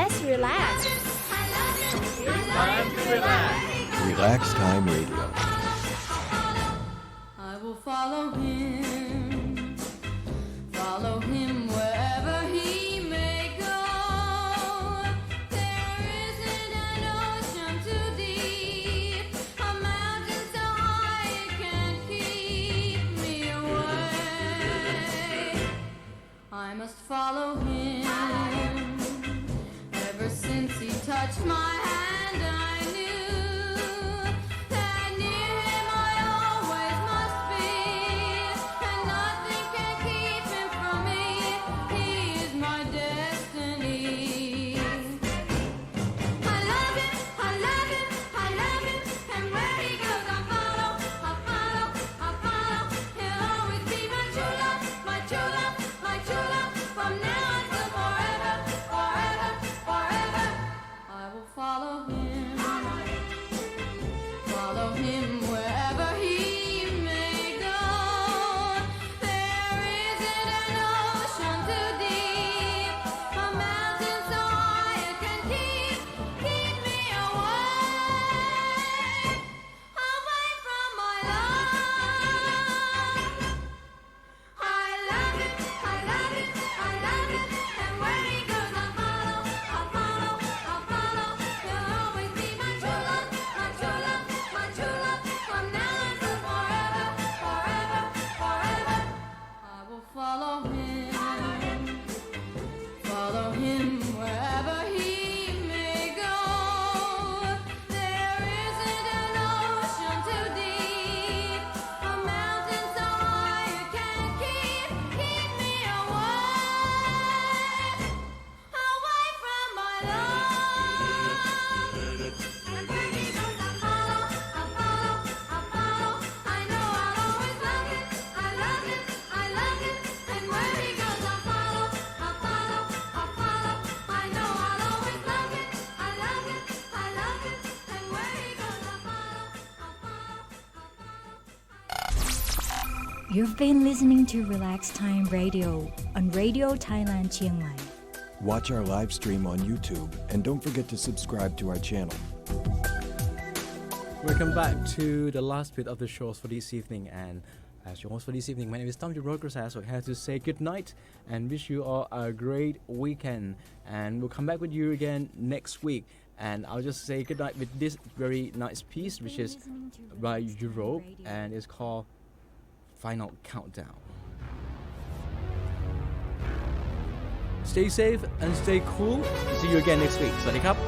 Let's relax. It's time to relax. Relax Time Radio. I will follow him wherever he may go. There isn't an ocean too deep, a mountain so high it can't keep me away. I must follow him. Ever since he touched my hand, I knew that near him I always must be, and nothing can keep him from me. He is my destiny. I love him, I love him, I love him, and where he goes I follow, I follow, I follow. He'll always be my true love, my true love, my true love, from now until forever, forever, forever. I will follow him wherever he may go. There isn't an ocean too deep, a mountain so high it can keep me away from my love. I love it, I love it, I love it, and where he goes I follow, I follow, I follow. He'll always be my true love, my true love, my true love, from now until forever, forever, forever. I will follow him wherever he may go. There isn't an ocean too deep, a mountain so high it can't keep me away from my love. And where he goes I follow, I follow, I follow. I know I'll always love him, I love him, I love him, and where he goes I follow, I follow, I follow. I know I'll always love him, I love him, I love him, and where he goes I follow, I follow, I follow. You've been listening to Relax Time Radio on Radio Thailand Chiang Mai. Watch our live stream on YouTube and don't forget to subscribe to our channel. Welcome back to the last bit of the shows for this evening, and as your host for this evening, my name is Tom Jurokra, so I have to say good night and wish you all a great weekend, and we'll come back with you again next week. And I'll just say good night with this very nice piece, which is by Europe, and it's called Final Countdown. Stay safe and stay cool. See you again next week. สวัสดีครับ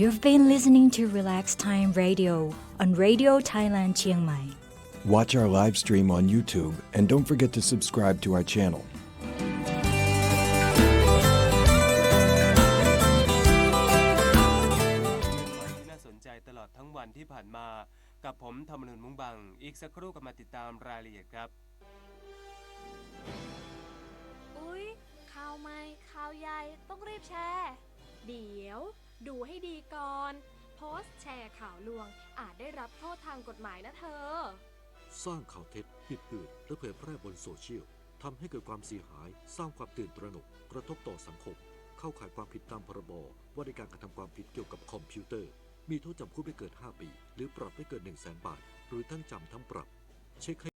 You've been listening to Relax Time Radio on Radio Thailand Chiang Mai. Watch our live stream on YouTube and don't forget to subscribe to our channel. ที่น่าสนใจตลอดทั้งวันที่ผ่านมากับผมธรรมนุนมุ้งบังอีกสักครู่ก็มาติดตามรายละเอียดครับ อุ๊ยข่าวใหม่ข่าวใหญ่ต้องรีบแชร์ เดี๋ยวดูให้ดีก่อนโพสต์แชร์ข่าวลวงอาจได้รับโทษทางกฎหมายนะเธอ สร้างข่าวเท็จบิดเบือนและเผยแพร่บนโซเชียลทำให้เกิดความเสียหายสร้างความตื่นตระหนกกระทบต่อสังคมเข้าข่ายความผิดตามพรบว่าด้วยการกระทำความผิดเกี่ยวกับคอมพิวเตอร์มีโทษจำคุกไม่เกิน5 ปีหรือปรับไม่เกิน100,000 บาทหรือทั้งจำทั้งปรับเช็ค